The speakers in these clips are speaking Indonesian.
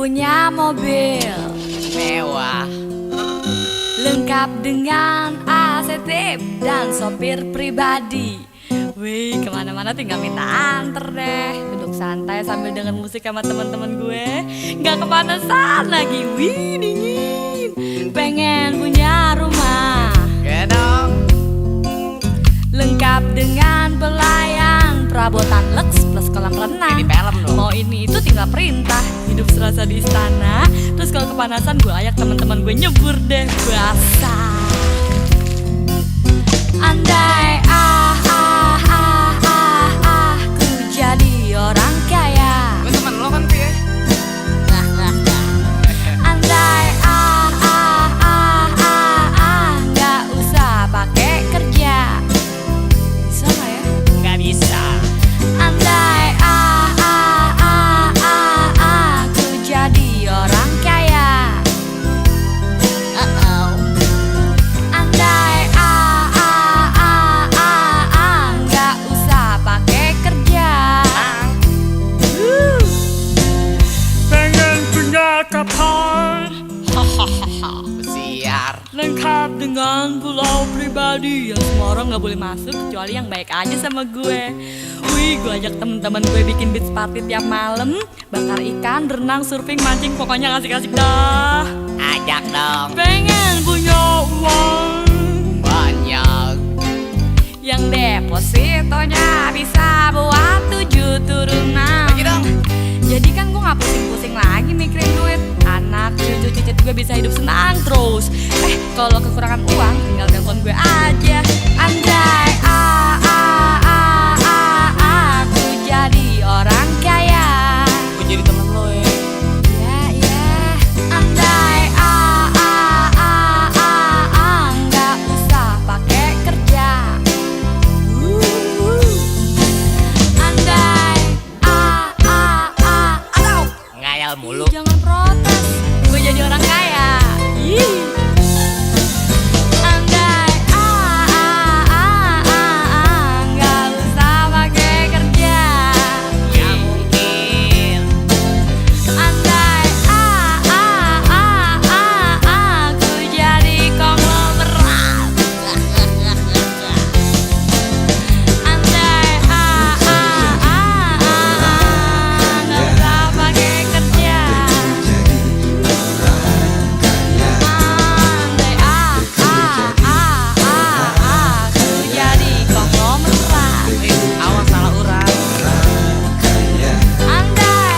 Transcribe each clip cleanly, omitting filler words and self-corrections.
punya mobil mewah, lengkap dengan AC tip dan sopir pribadi. Wih, kemana-mana tinggal minta anter deh. Duduk santai sambil denger musik sama teman-teman gue, nggak kepanasan lagi. Wih, dingin. Pengen punya rumah gedong, lengkap dengan pelayan, perabotan lux plus kolam renang. ini film dong. Mau ini itu tinggal perintah. Hidup serasa di istana. Terus kalau kepanasan gue ajak teman-teman gue nyebur deh basah. Andai ku jadi orang kaya. Gue temen lo kan Pi. Andai nggak usah pakai kerja. Bisa nggak ya? Gak bisa. Andai ku jadi orang kaya. Andai nggak usah pakai kerja. Pengen punya kapal Siar. Lengkap dengan pulau pribadi yang semua orang nggak boleh masuk kecuali yang baik aja sama gue. Wih, gue ajak temen-temen gue bikin beach party tiap malam, bakar ikan, renang, surfing, mancing, pokoknya asik-asik dah. Ajak dong. Pengen punya uang Banyak. yang depositonya bisa buat 7 turunan. Bagi dong. Jadi kan gue gak pusing-pusing lagi mikirin duit. Anak cucu cicit gue bisa hidup senang terus. Kalau kekurangan uang tinggal telepon gue aja. Andai aku jadi orang kaya. Gue jadi temen lo ya. Ya. Andai nggak usah pakai kerja. Andai atau Ngayal mulu. jangan protes, gue jadi orang kaya. Andai nggak usah pakai kerja. Gak mungkin. Andai aku jadi konglomerat. Andai nggak usah pakai kerja. Andai aku jadi konglomerat. Awas salah urat. Andai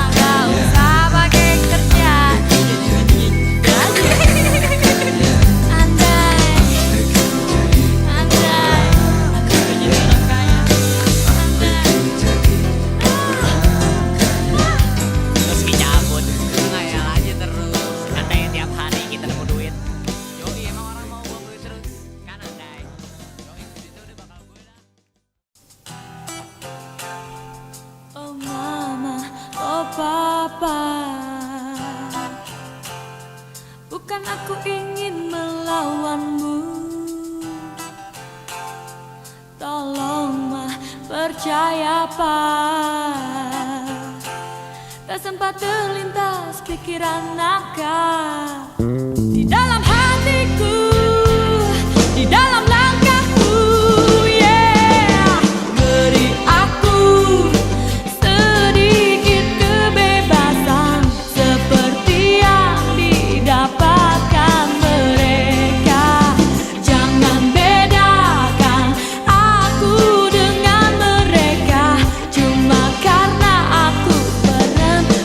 nggak usah pakai kerja. Andai aku jadi orang kaya. Terus dicabut. Ngayal aja terus. Katanya tiap hari kita nemu duit. Yoi, emang orang mau buang duit terus. Kan andai. Yoi, itu udah bakal gue dah. Oh mama, oh papa, bukan aku ingin melawanmu. Tolong mah percaya pak. Tak sempat terlintas pikiran nakal di dalam hatiku, di dalam langkahku. Yeah, beri aku sedikit kebebasan seperti yang didapatkan mereka. Jangan bedakan aku dengan mereka cuma karena aku perempuan.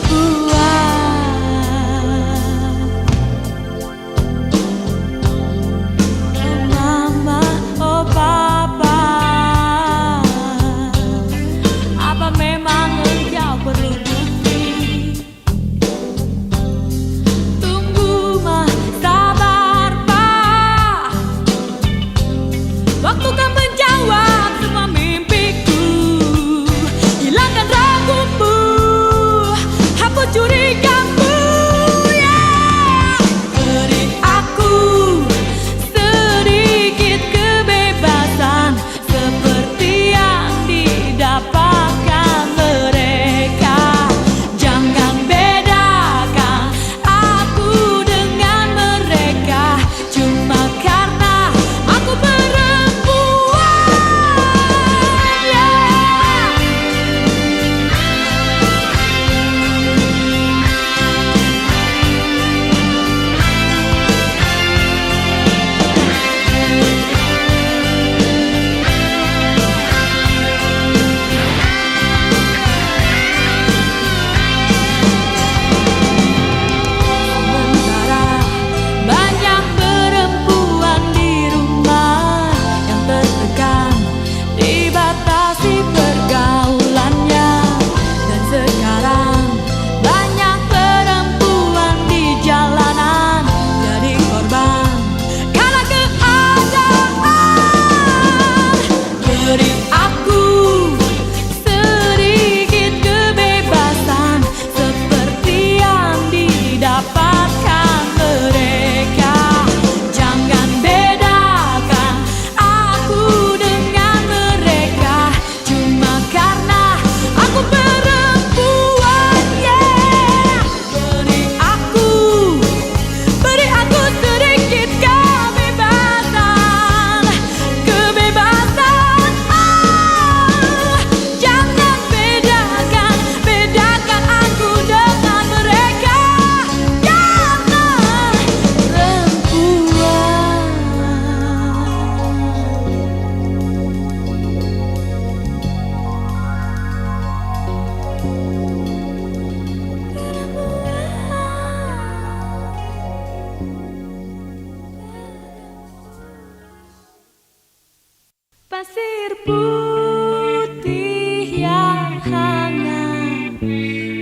pasir putih yang hangat,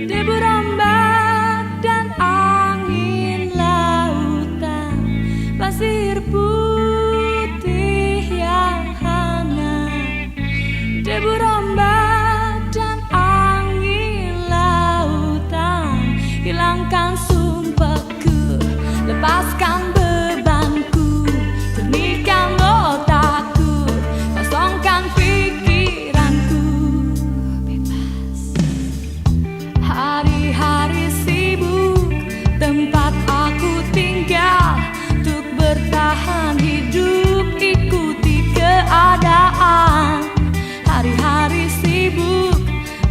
debu ombak dan angin lautan. Pasir putih yang hangat, debu ombak dan angin lautan. Hilangkan sumpahku, lepaskan bebanku, jernihkan otakku, kosongkan pikiranku. Bebas. Hari-hari sibuk, tempat aku tinggal, untuk bertahan hidup ikuti keadaan. Hari-hari sibuk,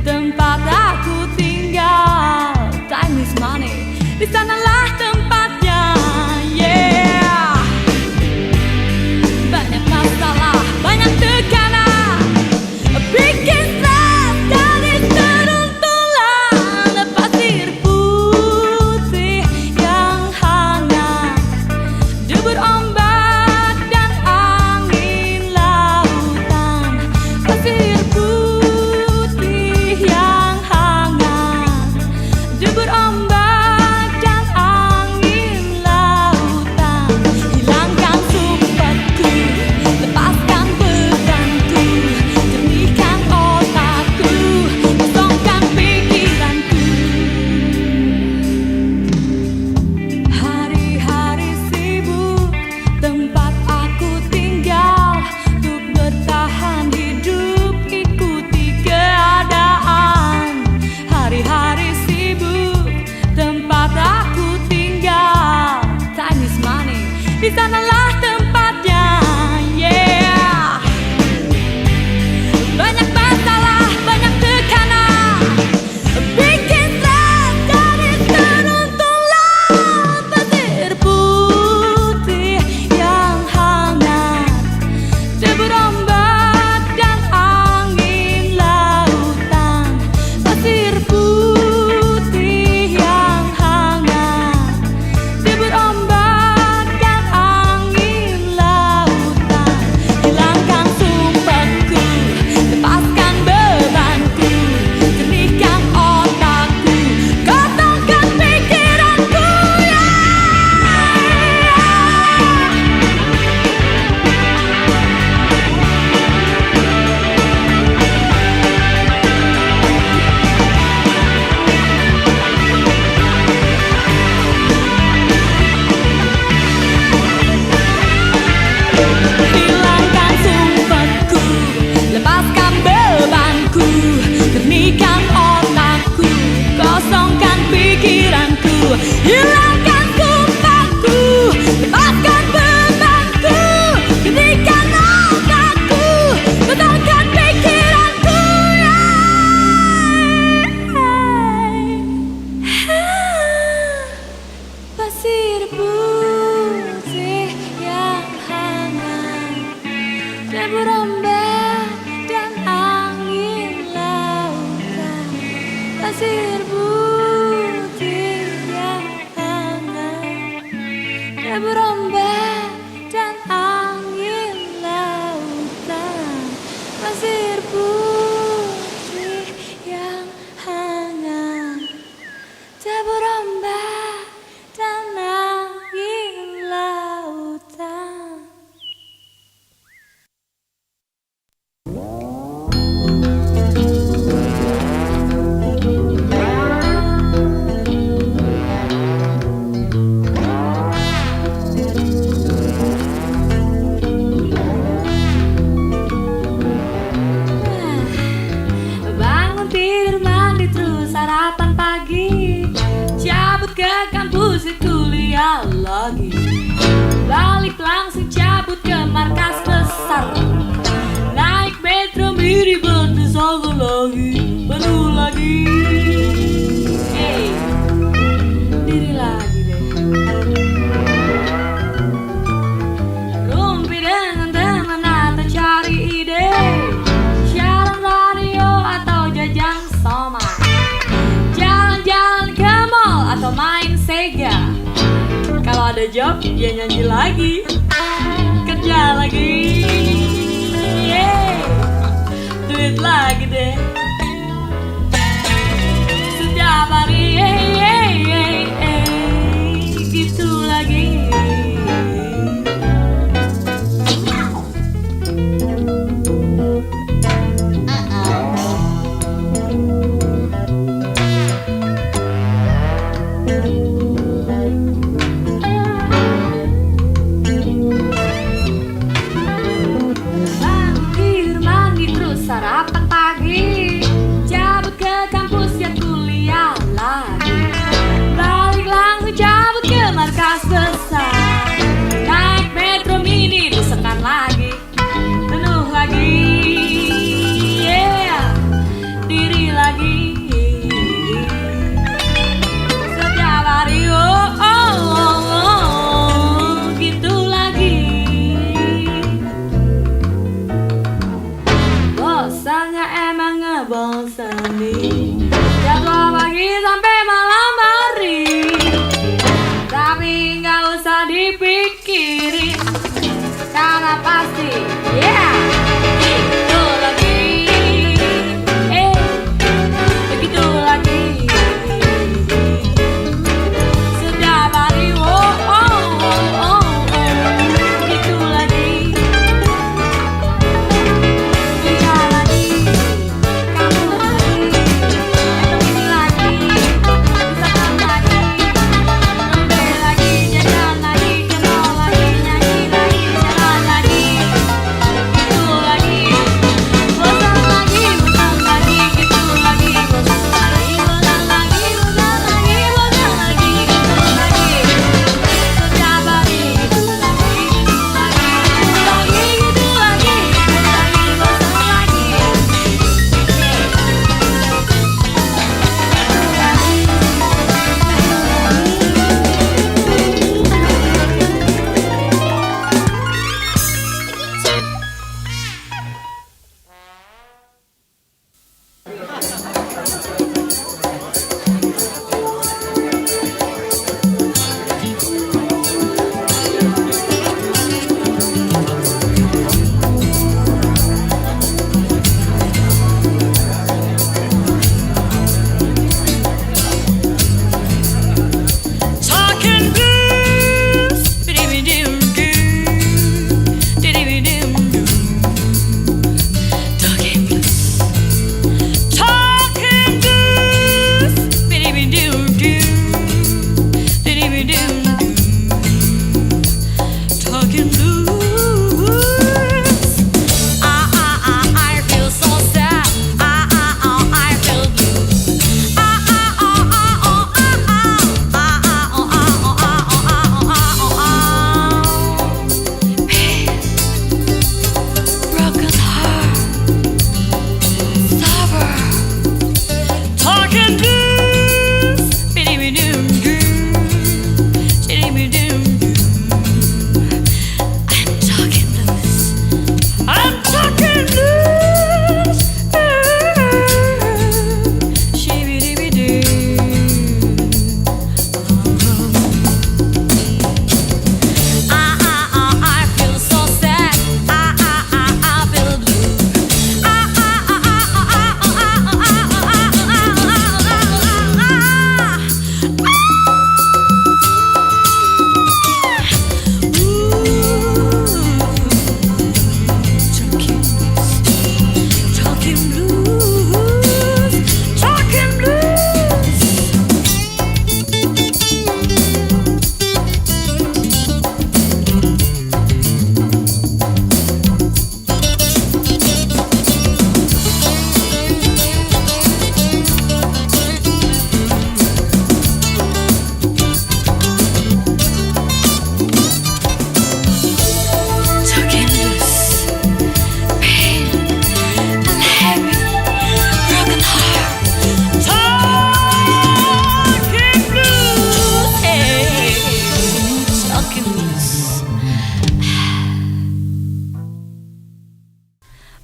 tempat aku tinggal, time is money, di sanalah tempatnya. Yeah. Banyak masalah, banyak tekanan, bikin stres dari seruntulan. Pasir putih yang hangat, debur ombak dan angin lautan. Pasir putih yang hangat, debur ombak dan angin lautan. Hilangkan sumpahku, lepaskan bebanku, jernihkan otakku, kosongkan pikiranku. Hari-hari sibuk, tempat aku tinggal, untuk bertahan hidup ikuti keadaan. Hari-hari sibuk, tempat aku tinggal, time is money, di sanalah tempatnya. Yeah. Banyak masalah, banyak tekanan, bikin stres dari seruntulan. Pasir putih yang hangat, debur ombak dan angin lautan. Pasir putih yang hangat, debur ombak dan angin lautan. Hilangkan sumpahku, lepaskan bebanku, jernihkan otakku, kosongkan pikiranku. Hilangkan sumpahku, lepaskan bebanku, jernihkan otakku, kosongkan pikiranku. Hilangkan sumpahku, lepaskan bebanku, jernihkan otakku, kosongkan pikiranku. Pasir putih yang hangat, debur ombak dan angin lautan. Pasir putih yang hangat, debur ombak dan angin lautan. Pasir putih yang hangat, debur ombak dan angin lautan. Bangun tidur mandi terus sarapan pagi, cabut ke kampus kuliah lagi, balik langsung cabut ke markas besar, naik metro mini berdesaka lagi, baru lagi. Hey, diri lagi deh. Rumpi dengan teman atau cari ide, siaran radio atau jajan somai, jalan-jalan ke mall atau main Sega. Kalau ada job, dia nyanyi lagi, kerja lagi. Yeah. duit lagi deh. Setiap hari gitu lagi. Sarapan pagi, cabut ke kampus ya kuliah lagi. Balik langsung cabut ke markas besar. Naik metro mini desakan lagi, penuh lagi, yeah, diri lagi. Setiap hari gitu lagi. Bosannya emang ngebosenin, jadwal pagi sampai malam hari. Tapi nggak usah dipikirin, karena pasti, yeah, gitu lagi, begitu lagi. Setiap hari, gitu lagi.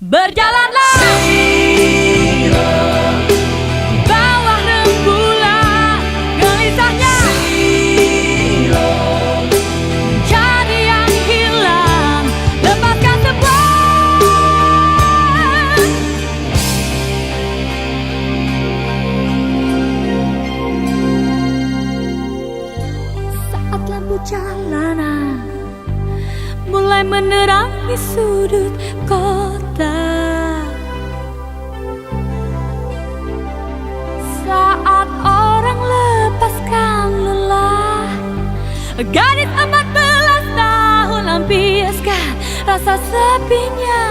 Berjalanlah bawah rembulan, gelisahnya jadi yang hilang. Lepaskan semua lampu jalanan mulai menerangi sudut kota. Saat orang lepaskan lelah, gadis 14 tahun lampiaskan rasa sepinya.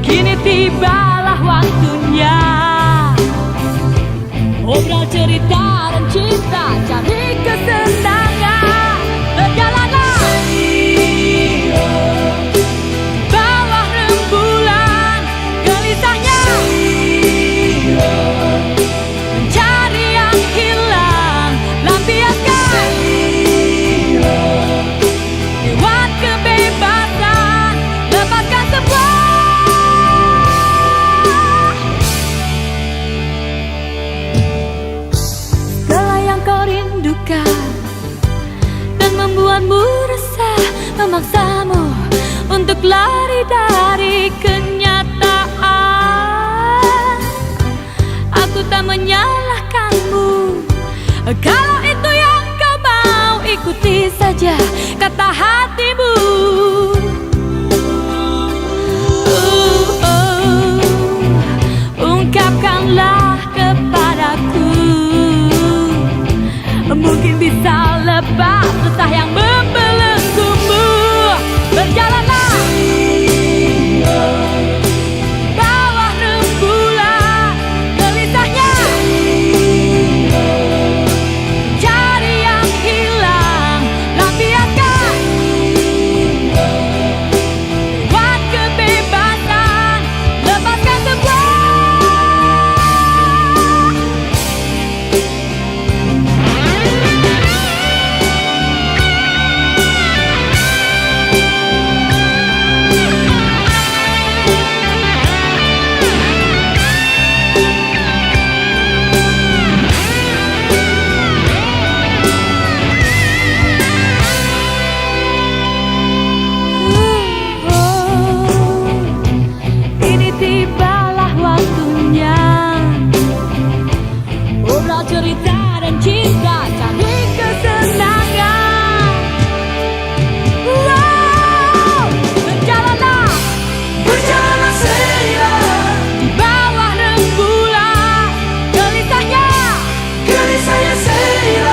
Kini tibalah waktunya obrol cerita dan cinta, cari kesenangan. Berjalanlah bawah rembulan, gelisahnya mencari yang hilang, lampiaskan lewat kebebasan, lepaskan semua. Dan membuatmu resah, memaksamu untuk lari dari kenyataan. Aku tak menyalahkanmu kalau itu yang kau mau, ikuti saja kata hatimu. Ungkapkanlah kepadaku, mungkin bisa lepas resah yang membelenggumu. Berjalanlah bawah rembulan, gelisahnya cari yang hilang, lampiaskan buat kebebasan, lepaskan semua. Tibalah waktunya obrol cerita dan cinta, cari kesenangan. Wow, berjalanlah seiring di bawah rembulan, gelisahnya seiring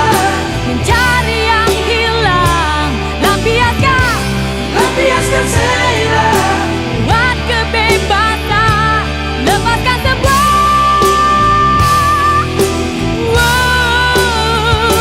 mencari yang hilang, lampiaskan seiring buat kebebasan, lepaskan semua. Wow.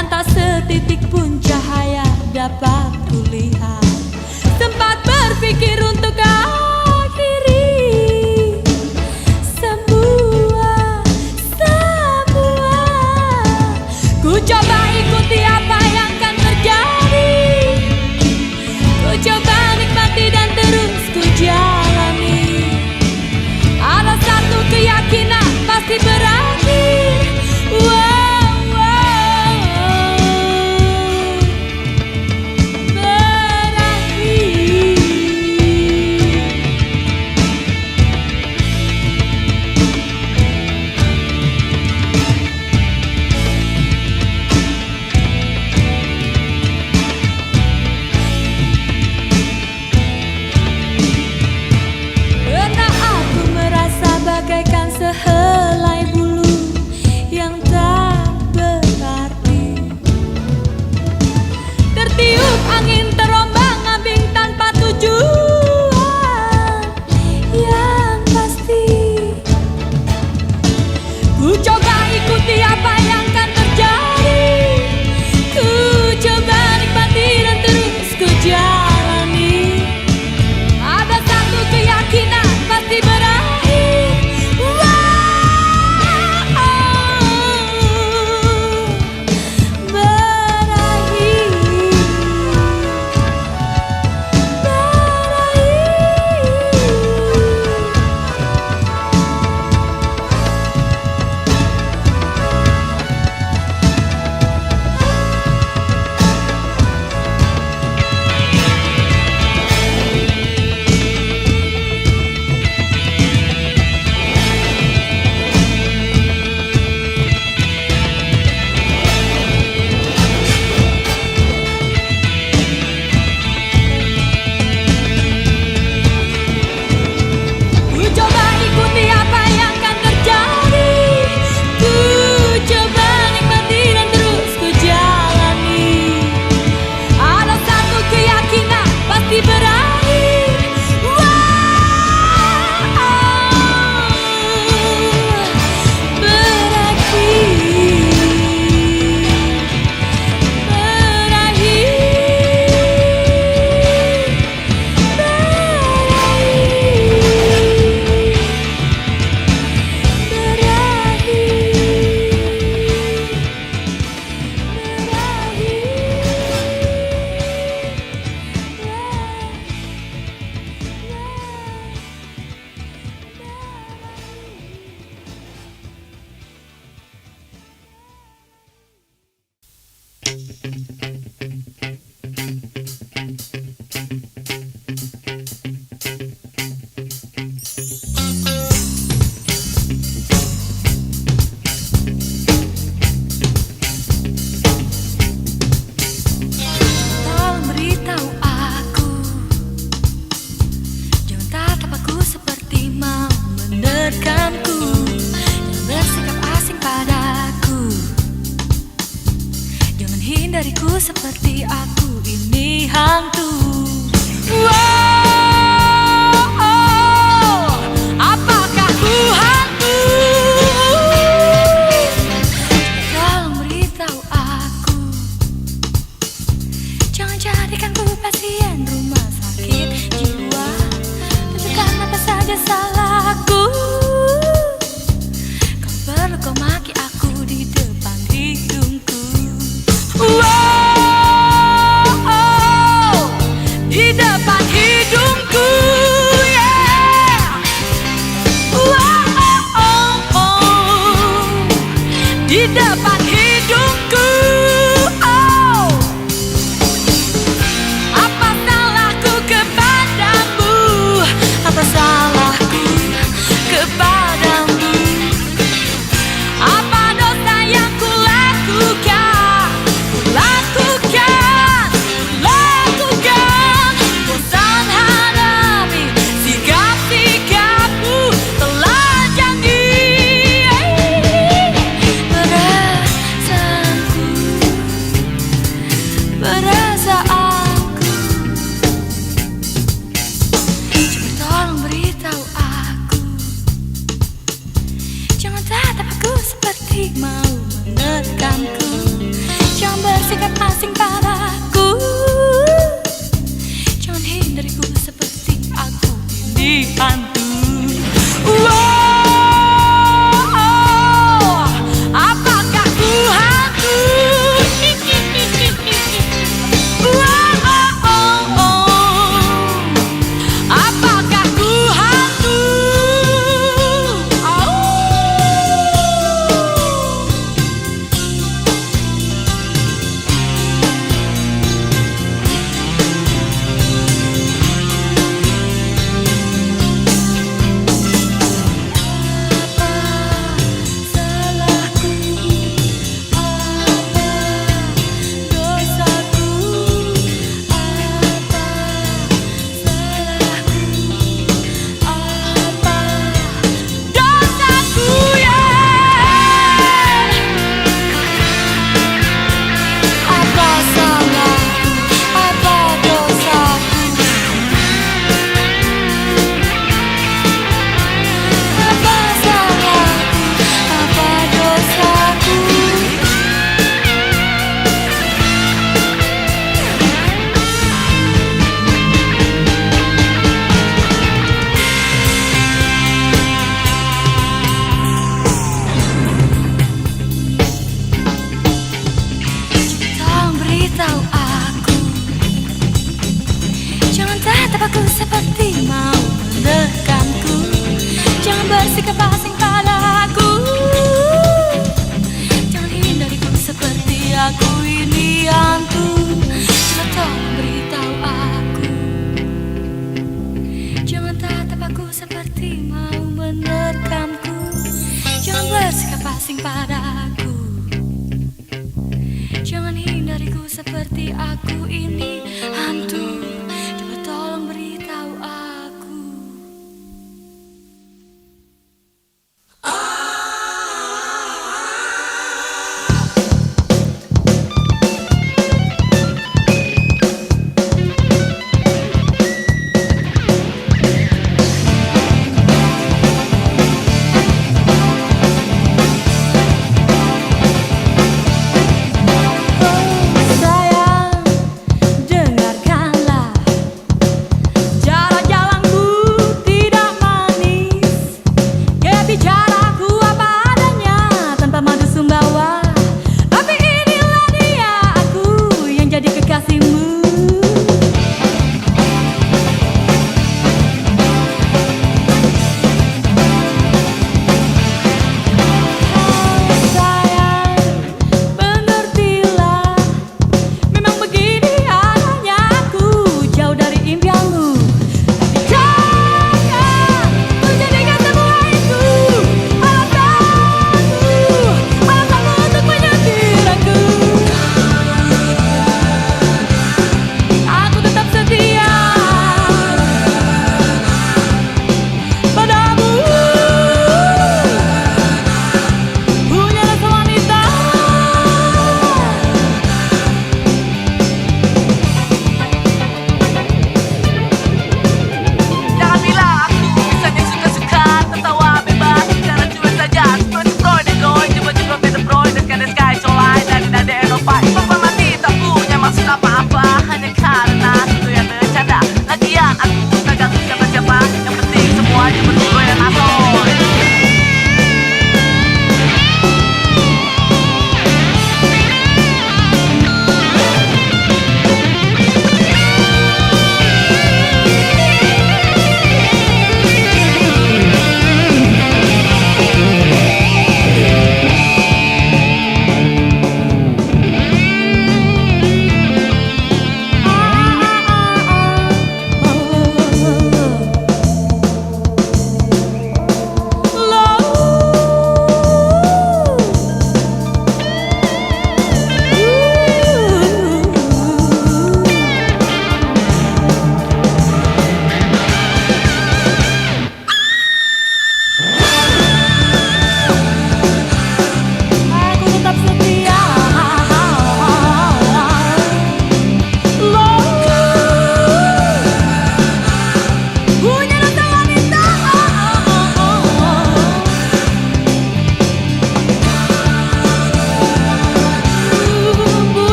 dan tak setitik pun cahaya dapat kulihat. Sempat berpikir untuk akhiri semua. Ku coba ikuti apa yang akan terjadi. Ku coba nikmati dan terus ku jalani. Ada satu keyakinan pasti berakhir. Wow, wow, berakhir. Pernah aku merasa bagaikan sehelai bulu yang tak berarti, tertiup angin terombang-ambing tanpa tujuan yang pasti. Ku coba ikuti apa yang akan terjadi. Ku coba nikmati dan terus ku jalani. Ada satu keyakinan pasti berakhir. Wow, berakhir. Ku coba ikuti apa yang akan terjadi. Ku coba nikmati dan terus ku jalani. Ada satu keyakinan pasti berakhir. Wow, tolong beritahu aku, jangan tatap aku seperti mau menerkamku. Jangan bersikap asing padaku. Jangan hindariku seperti aku ini hantu. Wow, apakah ku hantu? Tolong beritahu aku, jangan jadikan ku pasien rumah sakit jiwa. Tunjukkan apa saja salahku. Kau perlu kau maki aku di depan hidungku. Wow, di depan hidungku, yeah. Wow, di depan hidungku. Oh, apa salahku kepadamu? Apa salahku kepadamu? Apa dosa yang ku lakukan? Bosan hadapi sikap-sikapmu telanjangi. padaku. Jangan hindariku seperti aku ini hantu.